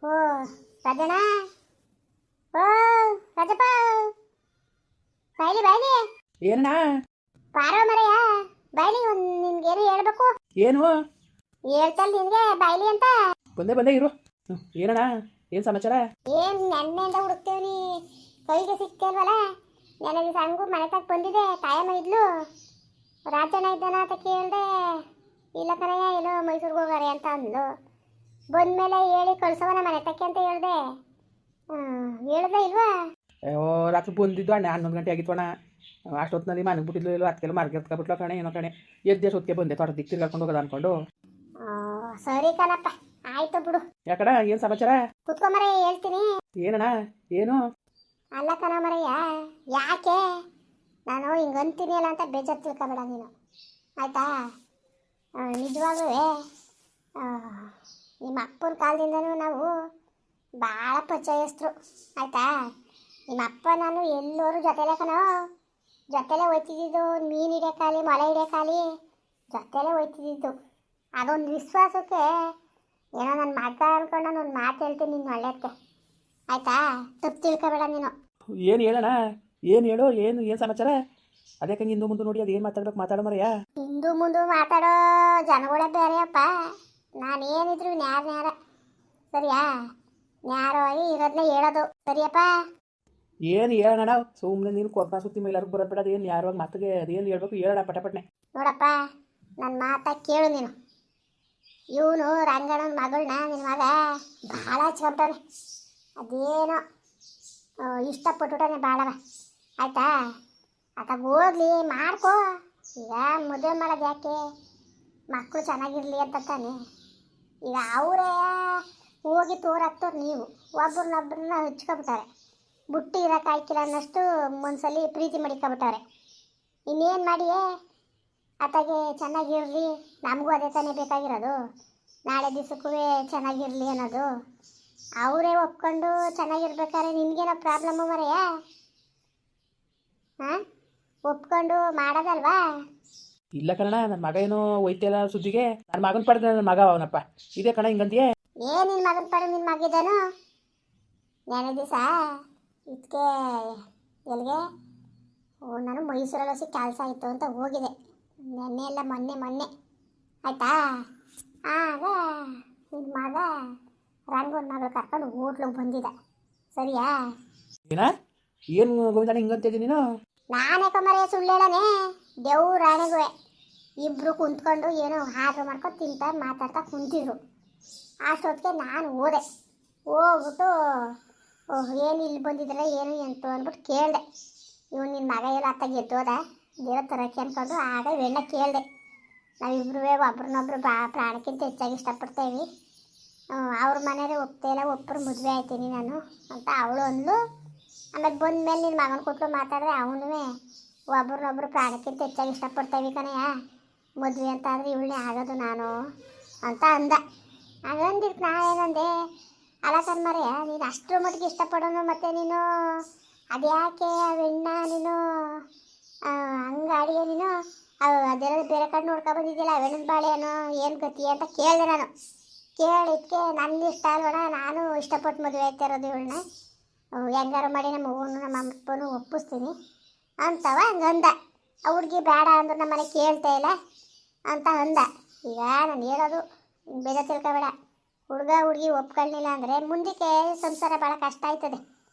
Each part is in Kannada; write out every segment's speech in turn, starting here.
ಓ ರಾಜಣ್ಣ, ಓ ರಾಜಪ್ಪ, ಬಾಯ್ಲಿ ಬಾಯ್ಲಿ. ಏನಣ್ಣ? ಪಾರೋ ಮರೆಯ ಬಾಯ್ಲಿ. ನಿನ್ಗೇನು ಹೇಳ್ಬೇಕು? ಏನು ಹೇಳ್ತಲ್ ನಿನ್ಗೆ ಬಾಯ್ಲಿ ಅಂತ. ಬಂದೆ ಬಂದೆ ಇರು. ಏನಣ್ಣ, ಏನು ಸಮಾಚಾರ? ಏನ್ ನೆನ್ನೆಯಿಂದ ಹುಡುಕ್ತೇವನಿ, ಕೈಗೆ ಸಿಕ್ತೇಲ್ವಲ್ಲ. ನೆನೆ ದಿವಸ ಹಂಗೂ ಮನೆ ತಕ್ಕ ಬಂದಿದೆ. ತಾಯಮ್ಮ ಇದ್ಲು, ರಾಜಣ್ಣ ಇದ್ದಾನ ಅಂತ ಕೇಳಿದೆ. ಇಲ್ಲ ಕಣಯ್ಯ, ಎಲ್ಲೋ ಮೈಸೂರಿಗೆ ಹೋಗಾರೆ ಅಂತ ಅಂದ್ಲು. ಬಂದ್ಮೇಲೆ ಹೇಳಿ ಕಳ್ಸವನ ಮನೆ ತಕ್ಕೆ ಅಂತ ಹೇಳ್ದೆ. ಹೇಳ್ದೆ ಇಲ್ವಾ? ಅಯ್ಯೋ, ರಾತ್ರಿ ಬಂದಿದ್ದು ಅಣ್ಣ 11 ಗಂಟೆ ಆಗಿತ್ತು ಅಣ್ಣ. ಅಷ್ಟೊತ್ತಿನಲ್ಲಿ ಮನೆಗೆ ಬಿಟ್ಟಿದ್ಲು. ಇಲ್ಲೋ ಅದಕ್ಕೆಲ್ಲ ಮಾರ್ಗೆತ್ಕೊಬಿಟ್ಲು ಕಣೆ. ಏನೋ ಕಣೆ, ಎದ್ದೆ ಹೊತ್ತಿಗೆ ಬಂದೆ. ತೋಟ ದಿಕ್ಕು ತಿರ್ಗಾಡ್ಕೊಂಡು ಹೋಗೋದು ಅನ್ಕೊಂಡು. ಸರಿ ಕಣಪ್ಪ, ಆಯ್ತು ಬಿಡು. ಯಾಕಡ, ಏನು ಸಮಾಚಾರ? ಕುತ್ಕೊಂಬರ, ಹೇಳ್ತೀನಿ. ಏನಣ್ಣ, ಏನು? ಅಲ್ಲ ಕಣ ಮರಯ್ಯ, ಯಾಕೆ ನಾನು ಹಿಂಗಂತೀನಿ ಅಲ್ಲ ಅಂತ ಬೇಜಾರು ತಿಳ್ಕೊಬೇಡ ನೀನು, ಆಯ್ತಾ? ನಿಜವಾಗೂ ನಿಮ್ಮ ಅಪ್ಪನ ಕಾಲದಿಂದನೂ ನಾವು ಭಾಳ ಪರಿಚಯಸ್ಥರು, ಆಯಿತಾ? ನಿಮ್ಮ ಅಪ್ಪ ನಾನು ಎಲ್ಲರೂ ಜೊತೆಲೇ ಕಣೋ, ಜೊತೆಲೇ ಹೋಯ್ತಿದ್ದು. ಮೀನು ಹಿಡಿಯೋಕ್ಕಾಗಲಿ, ಮೊಳೆ ಹಿಡಿಯೋಕ್ಕಾಗಲಿ ಜೊತೆಲೇ ಹೋಯ್ತಿದ್ದು. ಅದೊಂದು ವಿಶ್ವಾಸಕ್ಕೆ ಏನೋ ನನ್ನ ಮಗ ಅನ್ಕೊಂಡು ನಾನು ಒಂದು ಮಾತು ಹೇಳ್ತೀನಿ ನಿನ್ನ ಒಳ್ಳೆಯದಕ್ಕೆ, ಆಯಿತಾ? ತಪ್ಪು ತಿಳ್ಕೊಬೇಡ ನೀನು. ಏನು ಹೇಳೋಣ, ಏನು ಹೇಳು, ಏನು ಸಮಾಚಾರ? ಅದಕ್ಕೆ ಹಿಂದೆ ಮುಂದೆ ನೋಡಿ ಅದು ಏನು ಮಾತಾಡ್ಬೇಕು ಮಾತಾಡೋ ಮರೆಯ. ಹಿಂದು ಮುಂದೆ ಮಾತಾಡೋ ಜನಗಳೇ ಬೇರೆಯಪ್ಪ. ನಾನೇನಿದ್ರು ನ್ಯಾರ ಸರಿಯಾ? ನ್ಯಾರವಾಗಿ ಇರೋದನ್ನೇ ಹೇಳೋದು, ಸರಿಯಪ್ಪ? ಏನು ಹೇಳೋಣ, ಸುಮ್ಮನೆ ನೀನು ಕೊಬ್ಬ ಸುತ್ತಿ ಮೇಲೆ ಎಲ್ಲರಿಗೂ ಬರೋದು ಬಿಡೋದು. ಏನು ಯಾರು ಮಾತಿಗೆ ಅದೇನು ಹೇಳ್ಬೇಕು ಹೇಳೋಣ ಪಟಪಟ್ನೆ. ನೋಡಪ್ಪ, ನನ್ನ ಮಾತಾ ಕೇಳು ನೀನು. ಇವನು ರಂಗಣ್ಣನ ಮಗಳನ್ನ ನಿನ್ನ ಮಗ ಭಾಳ ಹಚ್ಕೊಂತಾನೆ. ಅದೇನೋ ಇಷ್ಟಪಟ್ಟುಟಾನೆ ಭಾಳವ, ಆಯಿತಾ? ಅತ್ತಾಗ ಹೋಗ್ಲಿ ಮಾಡ್ಕೋ. ಈಗ ಮದುವೆ ಮಾಡೋದು ಯಾಕೆ? ಮಕ್ಕಳು ಚೆನ್ನಾಗಿರಲಿ ಅಂತ ತಾನೆ. ಈಗ ಅವರೇ ಹೋಗಿ ತೋರಾಕ್ತವ್ರು, ನೀವು ಒಬ್ರನ್ನೊಬ್ರನ್ನ ಹಚ್ಕೊಬಿಟ್ಟಾರೆ. ಬುಟ್ಟಿ ಇರೋಕೆ ಆಯ್ಕಿಲ್ಲ ಅನ್ನಷ್ಟು ಒಂದ್ಸಲಿ ಪ್ರೀತಿ ಮಾಡಿಕೊಬಿಟ್ಟಾರೆ. ಇನ್ನೇನು ಮಾಡಿಯೇ? ಆತಾಗೆ ಚೆನ್ನಾಗಿರಲಿ, ನಮಗೂ ಅದೇ ತಾನೇ ಬೇಕಾಗಿರೋದು. ನಾಳೆ ದಿವಸಕ್ಕೂ ಚೆನ್ನಾಗಿರಲಿ ಅನ್ನೋದು. ಅವರೇ ಒಪ್ಕೊಂಡು ಚೆನ್ನಾಗಿರ್ಬೇಕಾದ್ರೆ ನಿನಗೇನೋ ಪ್ರಾಬ್ಲಮ್ಮು ಮರೆಯ? ಹಾಂ, ಒಪ್ಕೊಂಡು ಮಾಡೋದಲ್ವಾ? ಇಲ್ಲ ಕಣ, ನನ್ನ ಮಗ ಏನೋ ಒಯ್ತಿಲ್ಲ ಸುದ್ದಿಗೆ. ನನ್ನ ಮಗನ ಪಡೆದ ನನ್ನ ಮಗ ಅವನಪ್ಪ. ಇದೇ ಕಣ ಹಿಂಗಂತೀಯೇ? ನಿನ್ನ ಮಗನ ಪಡೆ ನಿನ್ನ ಮಗಿದ್ದಾನು. ನೆನೆ ದಿವಸ ಇದಕ್ಕೆ ಎಲ್ಲಿಗೆ ನಾನು ಮೈಸೂರಲ್ಲಿ ಕೆಲಸ ಆಯಿತು ಅಂತ ಹೋಗಿದೆ. ನೆನ್ನೆ ಎಲ್ಲ ಮೊನ್ನೆ ಆಯಿತಾ? ಆಗ ನಿನ್ನ ಮಗ ರಂಗನ ಮಗಳು ಕರ್ಕೊಂಡು ಹೋಟ್ಲಿಗೆ ಬಂದಿದ್ದ, ಸರಿಯಾ? ಏನು ಗೋವಿಂದಣ್ಣ ಹಿಂಗಂತಿದ್ದೀನಿ ನೀನು? ನಾನೇ ಕಮರೆ ಸುಳ್ಳು ಹೇಳನೆ, ದೇವ್ರಾಣೆಗೂ ಇಬ್ಬರು ಕುಂತ್ಕೊಂಡು ಏನೋ ಆರ್ಡ್ರ್ ಮಾಡ್ಕೊಂಡು ತಿಂತ ಮಾತಾಡ್ತಾ ಕುಂತಿದ್ರು. ಅಷ್ಟೊತ್ತಿಗೆ ನಾನು ಹೋಗ್ಬಿಟ್ಟು ಏನು ಇಲ್ಲಿ ಬಂದಿದ್ರೆ ಏನು ಎಂತು ಅಂದ್ಬಿಟ್ಟು ಕೇಳಿದೆ. ಇವನು ನಿನ್ನ ಮಗ ಎಲ್ಲ ಅತ್ತಾಗ ಎದ್ದೋದ ದೇವ್ರ ತರಕ್ಕೆ ಅಂದ್ಕೊಂಡು. ಆಗ ಇವೆಲ್ಲ ಕೇಳಿದೆ. ನಾವಿಬ್ರು ಒಬ್ರನ್ನೊಬ್ರು ಪ್ರಾಣಕ್ಕಿಂತ ಹೆಚ್ಚಾಗಿ ಇಷ್ಟಪಡ್ತೇವೆ. ಅವ್ರ ಮನೆಯವ್ರೆ ಒಪ್ತೇಲ್ಲ, ಒಬ್ಬರು ಮದುವೆ ಆಯ್ತೀನಿ ನಾನು ಅಂತ ಅವಳು ಅಂದ್ಲು. ಆಮೇಲೆ ಬಂದಮೇಲೆ ನಿನ್ನ ಮಗನ ಕೊಟ್ಟರು ಮಾತಾಡಿದ್ರೆ ಅವನು ಒಬ್ರನ್ನೊಬ್ರು ಪ್ರಾಣಕ್ಕಿಂತ ಹೆಚ್ಚಾಗಿ ಇಷ್ಟಪಡ್ತೇವೆ ಕಣಯ್ಯ, ಮದುವೆ ಅಂತ ಆದರೆ ಇವಳನ್ನೇ ಆಗೋದು ನಾನು ಅಂತ ಅಂದ. ಹಂಗಂದಿರ್ತು. ನಾನೇನಂದೆ, ಅಲ್ಲ ಕಣ್ಮರೆಯ, ನೀನು ಅಷ್ಟರ ಮಟ್ಟಿಗೆ ಇಷ್ಟಪಡೋನು ಮತ್ತು ನೀನು ಅದ್ಯಾಕೆ ಅವೆಣ್ಣ ನೀನು ಹಂಗಾಡಿಯೇ ನೀನು ಅದೆಲ್ಲ ಬೇರೆ ಕಡೆ ನೋಡ್ಕೊ ಬಂದಿದ್ದಿಲ್ಲ, ಅವೆಣ್ಣದ ಬಾಳೆನೋ ಏನು ಗತಿ ಅಂತ ಕೇಳಿದೆ ನಾನು. ಕೇಳಿದ್ಕೆ ನನ್ನ ಇಷ್ಟ ಅಲ್ವಣ, ನಾನು ಇಷ್ಟಪಟ್ಟು ಮದುವೆ ಆಯ್ತಾ ಇರೋದು ಇವಳನ್ನ. ಹೆಂಗಾರು ಮಾಡಿ ನಮ್ಮ ಅವ್ವನು ನಮ್ಮ ಅಪ್ಪನೂ ಒಪ್ಪಿಸ್ತೀನಿ ಅಂತವ ಹಂಗಂದ. ಆ ಹುಡುಗಿ ಬೇಡ ಅಂದ್ರು ನಮ್ಮ ಮನೆ ಕೇಳ್ತಾ ಇಲ್ಲ ಅಂತ ಅಂದ. ಈಗ ನಾನು ಹೇಳೋದು ಬೇಗ ತಿಳ್ಕೊಬೇಡ. ಹುಡುಗಿ ಒಪ್ಕೊಳ್ಳಿಲ್ಲ ಅಂದರೆ ಮುಂದಕ್ಕೆ ಸಂಸಾರ ಭಾಳ ಕಷ್ಟ ಆಯ್ತದೆ,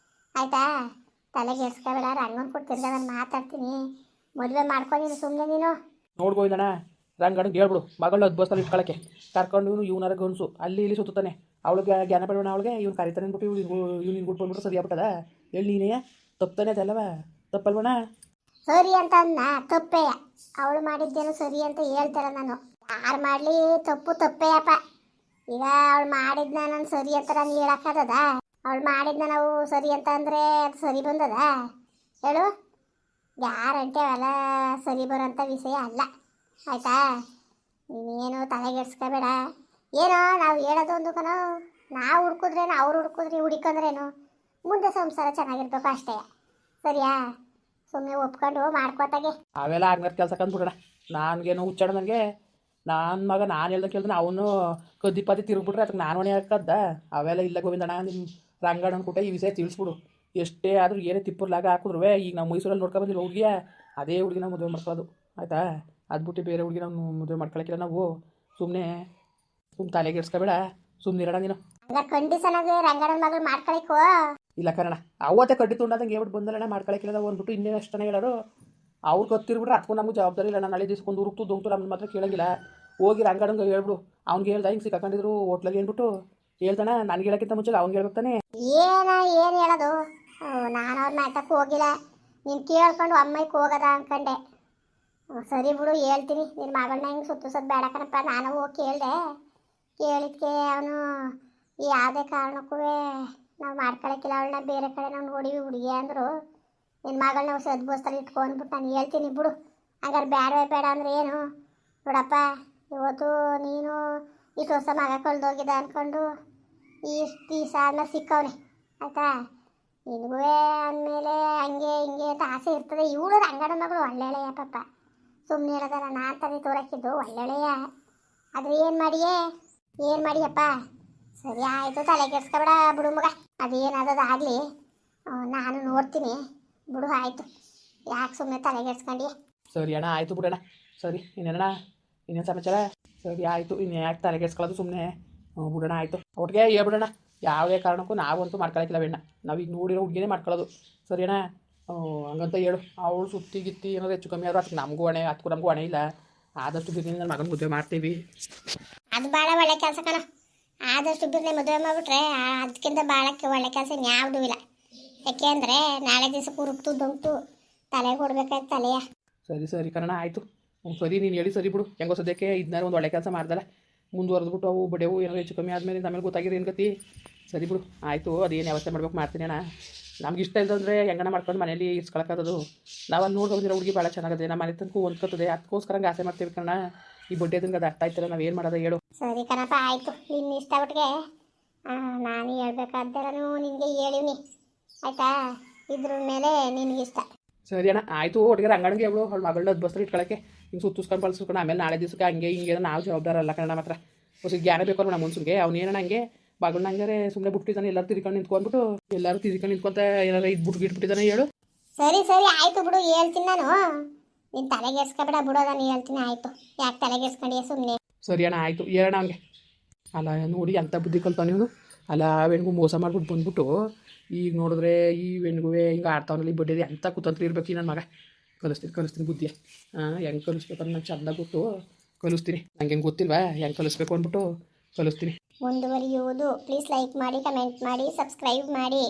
ಆಯಿತಾ? ತಲೆಗೆ ಎಡ್ಸ್ಕೊಬೇಡ. ರಂಗನ ಕೊಡ್ತಿರ್ಗ ನಾನು ಮಾತಾಡ್ತೀನಿ, ಮದುವೆ ಮಾಡ್ಕೊಂಡಿನಿ ಸುಮ್ಮನೆ ನೀನು. ನೋಡ್ಬೋದಣ್ಣ, ರಂಗಣ್ಣಿಗೆ ಹೇಳ್ಬಿಡು ಮಗಳನ್ನ ಬಸ್ಸಲ್ಲಿ ಇಟ್ಕೊಳ್ಳೋಕ್ಕೆ ಕರ್ಕೊಂಡು ಇವನಾರ ಗನ್ಸು ಅಲ್ಲಿ ಇಲ್ಲಿ ಸುತ್ತಾನೆ. ಅವಳಿಗೆ ಜ್ಞಾನ ಪಡೋಣ, ಅವಳಿಗೆ ಇವ್ನು ಕರಿತಾನೆ ಅಂದ್ಬಿಟ್ಟು ಇವ್ನು ಗುಟ್ಟು ಬಂದ್ಬಿಟ್ಟು ಸರಿ ಆಗ್ಬಿಟ್ಟದ. ಹೇಳಿ ನೀನೇ ತಪ್ಪತಾನೆ ಅದಲ್ಲವ, ತಪ್ಪಲ್ವಣ? ಸರಿ ಅಂತ ಅನ್ನ ತಪ್ಪೇ, ಅವಳು ಮಾಡಿದ್ದೇನು ಸರಿ ಅಂತ ಹೇಳ್ತಾರ. ನಾನು ಯಾರು ಮಾಡಲಿ ತಪ್ಪು ತಪ್ಪೇಯಪ್ಪ. ಈಗ ಅವಳು ಮಾಡಿದ್ನ ನಾನು ಸರಿ ಅಂತ ನಾನು ಹೇಳೋಕ್ಕಾಗದ? ಅವಳು ಮಾಡಿದ್ನ ನಾವು ಸರಿ ಅಂತ ಅಂದರೆ ಅದು ಸರಿ ಬಂದದ ಹೇಳು? ಗ್ಯಾರಂಟಿ ಅವೆಲ್ಲ ಸರಿ ಬರೋಂಥ ವಿಷಯ ಅಲ್ಲ, ಆಯಿತಾ? ನೀನೇನು ತಲೆಗೆಡ್ಸ್ಕೋಬೇಡ. ಏನೋ ನಾವು ಹೇಳೋದು ಒಂದು ಕಣೋ, ನಾವು ಹುಡ್ಕಿದ್ರೇನು ಅವ್ರು ಹುಡುಕಂದ್ರೇನು ಮುಂದೆ ಸಂಸಾರ ಚೆನ್ನಾಗಿರ್ಬೇಕು ಅಷ್ಟೇ, ಸರಿಯಾ? ಸುಮ್ಮನೆ ಒಪ್ಕೊಂಡು ಮಾಡ್ಕೋತಾಗೆ ಅವೆಲ್ಲ ಆಗ್ನರ್ ಕೆಲಸ ಕಂದ್ಬಿಡೋಣ. ನನಗೇನು ಹುಚ್ಚಾಡ, ನನಗೆ ನನ್ನ ಮಗ ನಾನು ಹೇಳ್ದ ಕೇಳಿದ್ರೆ ಅವನು ಕದ್ದಿ ಪದ್ದಿ ತಿರುಗ್ಬಿಟ್ರೆ ಅದಕ್ಕೆ ನಾನು ಹೊಣೆ ಹಾಕದ್ದ ಅವೆಲ್ಲ ಇಲ್ಲ ಗೋವಿಂದಣ್ಣ ನಿಮ್ಮ ರಂಗಣ್ಣ ಅನ್ಕೊಟ್ಟೆ ಈ ವಿಷಯ ತಿಳಿಸ್ಬಿಡು. ಎಷ್ಟೇ ಆದರೂ ಏನೇ ತಿಪ್ಪರ್ಲಾಗ ಹಾಕಿದ್ರು ಈಗ ನಾವು ಮೈಸೂರಲ್ಲಿ ನೋಡ್ಕೊಬಂದಿಲ್ಲ ಹುಡುಗಿಯ ಅದೇ ಹುಡುಗಿನ ಮದುವೆ ಮಾಡ್ಕೊಳ್ಳೋದು ಆಯಿತಾ. ಅದು ಬಿಟ್ಟು ಬೇರೆ ಹುಡುಗಿ ನಾವು ಮದುವೆ ಮಾಡ್ಕೊಳಕ್ಕಿಲ್ಲ ನಾವು. ಸುಮ್ಮನೆ ತಲೆಗೆ ಇಡ್ಸ್ಕೊಬೇಡ, ಸುಮ್ಮನೆ ಇರೋಣ ನೀನು. ಹಂಗ ಕಂಡೀಷನ್ ಆಗಿ ರಂಗಣ್ಣನ ಮಗಳು ಮಾಡ್ಕೊಳಿಕೋ. ಇಲ್ಲ ಕಣ ಅವತ್ತೇ ಕಡ್ಡಿ ತುಂಡಾದಂಗೆ ಹೇಳ್ಬಿಟ್ಟು ಬಂದಲ್ಲಣ್ಣ ಮಾಡ್ಕೊಳಕ್ಕಿಲ್ಲ ನಾವು ಅಂದ್ಬಿಟ್ಟು ಇನ್ನೇ ಅಷ್ಟೇ ಹೇಳೋರು. ಅವ್ರು ಗೊತ್ತಿರ್ಬಿಟ್ರೆ ಅದಕ್ಕೂ ನಮ್ಗೆ ಜವಾಬ್ದಾರಿ ಇಲ್ಲ. ನಾನು ನಾಳೆ ದಿವ್ಸಕ್ಕೊಂದು ಉರುಕ್ತು ದೊಂಗ್ತು ನಮ್ಮ ಮಾತ್ರ ಕೇಳಂಗಿಲ್ಲ. ಹೋಗಿ ರಂಗಣ್ಣಂಗೆ ಹೇಳ್ಬಿಡು. ಅವ್ನಿಗೆ ಹೇಳ್ದ ಹಿಂಗೆ ಸಿಕ್ಕಾಕೊಂಡಿದ್ರು ಹೋಟ್ಲಾಗೆ ಹೇಳ್ಬಿಟ್ಟು ಹೇಳ್ತಾನೆ. ನನಗೆ ಹೇಳೋಕ್ಕಿಂತ ಮುಂಚೆ ಅವ್ನಿಗೆ ಹೇಳ್ಬೇಕಾನೆ. ಏನು ಹೇಳೋದು, ನಾನು ಅವ್ರ ನಾಟಕ್ಕೆ ಹೋಗಿಲ್ಲ. ನೀನು ಕೇಳ್ಕೊಂಡು ಅಮ್ಮಯ್ಯಕ್ಕೆ ಹೋಗೋದ ಅನ್ಕಂಡೆ. ಸರಿ ಬಿಡು ಹೇಳ್ತೀನಿ. ನಿನ್ನ ಮಗಳನ್ನ ಹಿಂಗೆ ಸುತ್ತಿಸೋದು ಬೇಡ ಕಣಪ್ಪ. ನಾನು ಹೋಗಿ ಕೇಳಿದೆ. ಕೇಳಿದ್ಕೆ ಅವನು ಯಾವುದೇ ಕಾರಣಕ್ಕೂ ನಾವು ಮಾಡ್ಕೊಳಕ್ಕಿಲ್ಲ, ಅವಳನ್ನ ಬೇರೆ ಕಡೆ ನಾವು ನೋಡಿವಿ ಹುಡುಗಿ ಅಂದರು. ನಿನ್ನ ಮಗಳನ್ನ ನಾವು ಸದ್ಬೋಸ್ತಲ್ಲಿ ಇಟ್ಕೊಂಡ್ಬಿಟ್ಟು ನಾನು ಹೇಳ್ತೀನಿ ಬಿಡು. ಹಂಗಾರೆ ಬೇಡವೇ ಬೇಡ ಅಂದರೆ ಏನು ನೋಡಪ್ಪ. ಇವತ್ತು ನೀನು ಇಷ್ಟು ಹೊಸ ಮಗ ಕಳ್ದೋಗಿದೆ ಅಂದ್ಕೊಂಡು ಇಷ್ಟು ದಿವಸ ಆದ್ಮೇಲೆ ಸಿಕ್ಕವನೆ ಆಯಿತಾ. ನಿನಗೂ ಅಂದಮೇಲೆ ಹಂಗೆ ಹಿಂಗೆ ಅಂತ ಆಸೆ ಇರ್ತದೆ. ಇವಳು ರಂಗಣ್ಣ ಮಗಳು ಒಳ್ಳೆಳೆಯ ಪಾಪ. ಸುಮ್ಮನೆ ಹೇಳೋದಲ್ಲ, ನಾನು ತಾನೇ ತೋರಕ್ಕಿದ್ದು ಒಳ್ಳೆಳೆಯ. ಆದರೆ ಏನು ಮಾಡಿಯಪ್ಪ. ಸರಿ ಆಯಿತು, ತಲೆ ಕೆಡ್ಸ್ಕೊಬೇಡ ಬಿಡು ಮಗ. ಅದೇನಾದದು ಆಗಲಿ, ನಾನು ನೋಡ್ತೀನಿ ಬಿಡು. ಆಯಿತು, ಯಾಕೆ ಸುಮ್ಮನೆ ತಲೆ ಕೆಡ್ಸ್ಕೊಂಡು. ಸರಿ ಅಣ್ಣ ಆಯಿತು ಬಿಡೋಣ. ಸರಿ ಇನ್ನೇನಣ್ಣ, ಇನ್ನೇನು ಸಮಾಚಾರ? ಸರಿ ಆಯಿತು, ಇನ್ನು ಯಾಕೆ ತಲೆ ಕೆಡ್ಸ್ಕೊಳ್ಳೋದು ಸುಮ್ಮನೆ ಬಿಡೋಣ. ಆಯಿತು ಒಟ್ಟಿಗೆ ಹೇಳ್ಬಿಡೋಣ. ಯಾವುದೇ ಕಾರಣಕ್ಕೂ ನಾವಂತೂ ಮಾಡ್ಕೊಳಕ್ಕಿಲ್ಲ ಬೇಡ. ನಾವೀಗ ನೋಡಿರೋ ಹುಡುಗಿನೇ ಮಾಡ್ಕೊಳ್ಳೋದು. ಸರಿ ಅಣ್ಣ, ಹಂಗಂತ ಹೇಳು. ಅವಳು ಸುತ್ತಿ ಗಿತ್ತಿ ಏನಾದ್ರು ಹೆಚ್ಚು ಕಮ್ಮಿ ಆದರೂ ಅದಕ್ಕೆ ನಮಗೂ ಹೊಣೆ, ಅದಕ್ಕೂ ನಮಗೂ ಹೊಣೆ ಇಲ್ಲ. ಆದಷ್ಟು ಬಿರ್ನಿ ನನ್ನ ಮಗನ ಮದುವೆ ಮಾಡ್ತೀವಿ. ಅದು ಭಾಳ ಒಳ್ಳೆ ಕೆಲಸ ಕಣ. ಆದಷ್ಟು ಬಿರ್ನೆ ಮದುವೆ ಮಾಡಿಬಿಟ್ರೆ ಅದಕ್ಕಿಂತ ಭಾಳ ಒಳ್ಳೆ ಕೆಲಸ ಯಾವುದೂ ಇಲ್ಲ. ಯಾಕೆ ಅಂದರೆ ನಾಳೆ ದಿವಸ ಕುರುಕ್ತು ದೊಂಗ್ತು ತಲೆಗೆ ಕೊಡ್ಬೇಕಾಯ್ತು ತಲೆಯ. ಸರಿ ಸರಿ ಕಣ ಆಯಿತು. ಸರಿ ನೀನು ಹೇಳಿ ಸರಿ ಬಿಡು. ಹೆಂಗೋ ಸದ್ಯಕ್ಕೆ ಇದನ್ನ ಒಂದು ಒಳ್ಳೆ ಕೆಲಸ ಮಾಡ್ದಲ್ಲ. ಮುಂದುವರೆದ್ಬಿಟ್ಟು ಅವು ಬಡೆವು ಏನಾದ್ರು ಹೆಚ್ಚು ಕಮ್ಮಿ ಆದಮೇಲೆ ಆಮೇಲೆ ಗೊತ್ತಾಗಿರೋ ಏನು ಗತಿ. ಸರಿ ಬಿಡು ಆಯಿತು. ಅದೇನು ವ್ಯವಸ್ಥೆ ಮಾಡ್ಬೇಕು ಮಾಡ್ತೀನಿ ಅಣ್ಣ. ನಮ್ಗೆ ಇಷ್ಟ ಇಲ್ಲದಂದರೆ ಹೆಂಗನ ಮಾಡ್ಕೊಂಡು ಮನೇಲಿ ಇರ್ಸ್ಕೊಳಕ್ಕಾಗೋದು. ನಾವು ಅಲ್ಲಿ ನೋಡ್ಕೊಂಡಿರೋ ಹುಡುಗಿ ಭಾಳ ಚೆನ್ನಾಗದೆ, ನಮ್ಮ ಮನೆ ತನಕ ಹೊಂದ್ಕೊತದೆ. ಅದಕ್ಕೋಸ್ಕರ ಹಂಗೆ ಆಸೆ ಮಾಡ್ತೀವಿ ಕಣ. ಈ ಬಡ್ಡೆದಂಗೆ ಅದು ಅರ್ಥ ಆಯ್ತಲ್ಲ, ನಾವೇನು ಮಾಡೋದು ಹೇಳು. ಸರಿ ಕಣಪ್ಪ ಆಯಿತು. ನಿನ್ನ ಇಷ್ಟ ಒಟ್ಟಿಗೆ ನಾನು ಹೇಳ್ಬೇಕಾದ್ದೆಲ್ಲನೂ ನಿನಗೆ ಹೇಳಿವ್ನಿ ಆಯಿತಾ. ಇದ್ರ ಮೇಲೆ ನಿನಗಿಷ್ಟ. ಸರಿ ಅಣ್ಣ ಆಯಿತು. ಒಟ್ಟಿಗೆ ರಂಗಣ್ಣಿಗೆ ಹೇಳು ಅವಳು ಮಗಳನ್ನ ಬಸ್ಸಲ್ಲಿ ಇಟ್ಕೊಳ್ಳೋಕ್ಕೆ ಹಿಂಗೆ ಸುತ್ತಿಸ್ಕೊಂಡು ಬಳಸ್ಕೊಂಡು ಆಮೇಲೆ ನಾಳೆ ದಿವಸಕ್ಕೆ ಹಂಗೆ ಹಿಂಗೆ ನಾವು ಜವಾಬ್ದಾರ ಅಲ್ಲ ಕಣ. ಮಾತ್ರ ಹೊಸ ಜ್ಞಾನ ಬೇಕು ನಮ್ಮ ಮುನ್ಸುಗೆ. ಅವ್ನೇನ ಹಂಗೆ ಬಾಗಳನ್ನ ಹಂಗಾರೆ ಸುಮ್ಮನೆ ಬಿಟ್ಟಿದ್ದಾನೆ. ಎಲ್ಲರೂ ತಿರ್ಕೊಂಡು ನಿಂತ್ಕೊಂಡ್ಬಿಟ್ಟು ಎಲ್ಲರೂ ತಿರ್ಕೊಂಡು ನಿಂತ್ಕೊಂತ ಏನಾರು ಇಟ್ಬಿಟ್ಟಿದ್ದಾನೆ ಹೇಳು. ಸರಿ ಸರಿ ಆಯಿತು ಬಿಡು, ಹೇಳ್ತೀನಿ ನಾನು. ನೀನು ತಲೆಗೆಸ್ಕೊಬೇಡ ಬಿಡೋ, ನಾನು ಹೇಳ್ತೀನಿ ಆಯಿತು. ಯಾಕೆ ತಲೆಗೆಸ್ಕೊಂಡಿಯ ಸುಮ್ಮನೆ. ಸರಿ ಅಣ್ಣ ಆಯಿತು ಹೇಳೋಣ ಅವ್ನಿಗೆ. ಅಲ್ಲ ನೋಡಿ ಎಂಥ ಬುದ್ಧಿ ಕಲ್ತಾನೆ ಇವನು. ಅಲ್ಲ ಹೆಣ್ಗೂ ಮೋಸ ಮಾಡ್ಬಿಟ್ಟು ಬಂದ್ಬಿಟ್ಟು ಈಗ ನೋಡಿದ್ರೆ ಈ ಹೆಣ್ಗೂ ಹಿಂಗೆ ಆಡ್ತಾವನಲ್ಲಿ ಬಡ್ಡಿದೆ. ಎಂಥ ಕುತಂತ್ರ ಇರ್ಬೇಕು ಈ ನನ್ನ ಮಗ. ಕಲಿಸ್ತೀನಿ ಬುದ್ಧಿಯ. ಹೆಂಗೆ ಕಲಿಸ್ಬೇಕು ಅಂತ ನಂಗೆ ಚೆಂದ ಗೊತ್ತು. ಕಲಿಸ್ತೀನಿ. ನಂಗೆ ಹೆಂಗೆ ಗೊತ್ತಿಲ್ವಾ ಹೆಂಗೆ ಕಲಿಸ್ಬೇಕು ಅಂದ್ಬಿಟ್ಟು ಕಲಿಸ್ತೀನಿ. ಮುಂದುವರಿಯುವುದು. ಪ್ಲೀಸ್ ಲೈಕ್ ಮಾಡಿ, ಕಮೆಂಟ್ ಮಾಡಿ, ಸಬ್ಸ್ಕ್ರೈಬ್ ಮಾಡಿ.